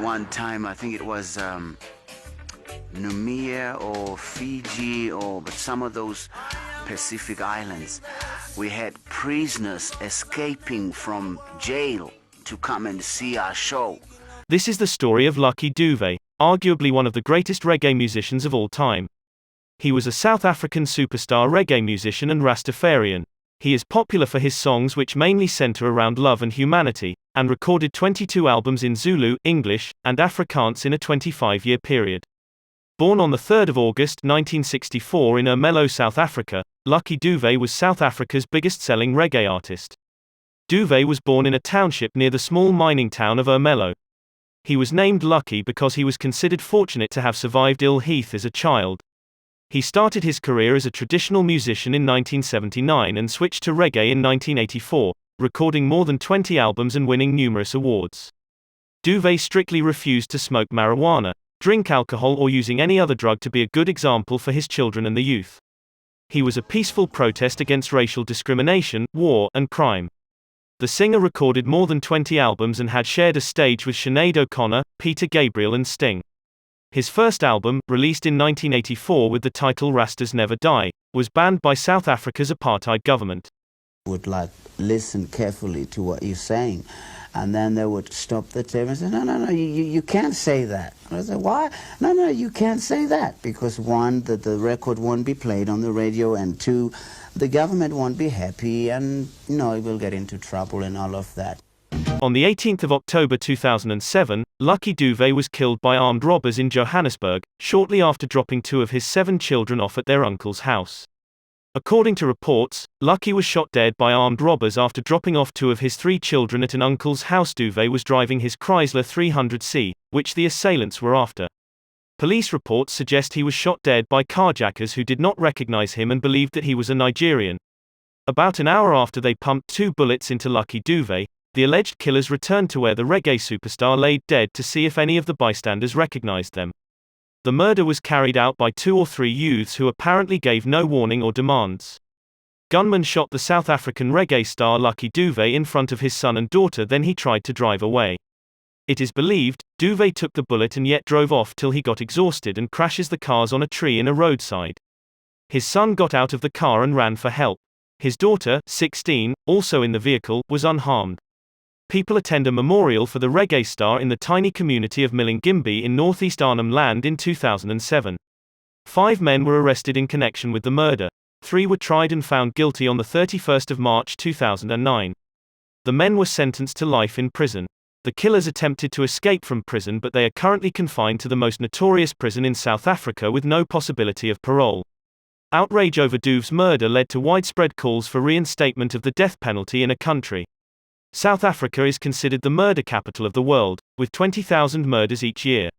one time, I think it was Numia or Fiji, but some of those Pacific islands. We had prisoners escaping from jail to come and see our show. This is the story of Lucky Dube, arguably one of the greatest reggae musicians of all time. He was a South African superstar reggae musician and Rastafarian. He is popular for his songs which mainly center around love and humanity, and recorded 22 albums in Zulu, English, and Afrikaans in a 25-year period. Born on 3 August 1964 in Ermelo, South Africa, Lucky Dube was South Africa's biggest-selling reggae artist. Dube was born in a township near the small mining town of Ermelo. He was named Lucky because he was considered fortunate to have survived ill health as a child. He started his career as a traditional musician in 1979 and switched to reggae in 1984, recording more than 20 albums and winning numerous awards. Dube strictly refused to smoke marijuana, drink alcohol or using any other drug to be a good example for his children and the youth. He was a peaceful protest against racial discrimination, war, and crime. The singer recorded more than 20 albums and had shared a stage with Sinead O'Connor, Peter Gabriel and Sting. His first album, released in 1984 with the title Rastas Never Die, was banned by South Africa's apartheid government. Would listen carefully to what you're saying, and then they would stop the tape and say, no, you can't say that. And I said, why? No, you can't say that, because one, the record won't be played on the radio, and two, the government won't be happy, and it will get into trouble and all of that. On the 18th of October 2007, Lucky Dube was killed by armed robbers in Johannesburg, shortly after dropping 2 of his 7 children off at their uncle's house. According to reports, Lucky was shot dead by armed robbers after dropping off 2 of his 3 children at an uncle's house. Dube was driving his Chrysler 300C, which the assailants were after. Police reports suggest he was shot dead by carjackers who did not recognize him and believed that he was a Nigerian. About an hour after they pumped 2 bullets into Lucky Dube, the alleged killers returned to where the reggae superstar lay dead to see if any of the bystanders recognized them. The murder was carried out by 2 or 3 youths who apparently gave no warning or demands. Gunmen shot the South African reggae star Lucky Dube in front of his son and daughter, then he tried to drive away. It is believed, Dube took the bullet and yet drove off till he got exhausted and crashes the cars on a tree in a roadside. His son got out of the car and ran for help. His daughter, 16, also in the vehicle, was unharmed. People attend a memorial for the reggae star in the tiny community of Milingimbi in northeast Arnhem Land in 2007. 5 men were arrested in connection with the murder. 3 were tried and found guilty on the 31st of March 2009. The men were sentenced to life in prison. The killers attempted to escape from prison, but they are currently confined to the most notorious prison in South Africa with no possibility of parole. Outrage over Dube's murder led to widespread calls for reinstatement of the death penalty in a country. South Africa is considered the murder capital of the world, with 20,000 murders each year.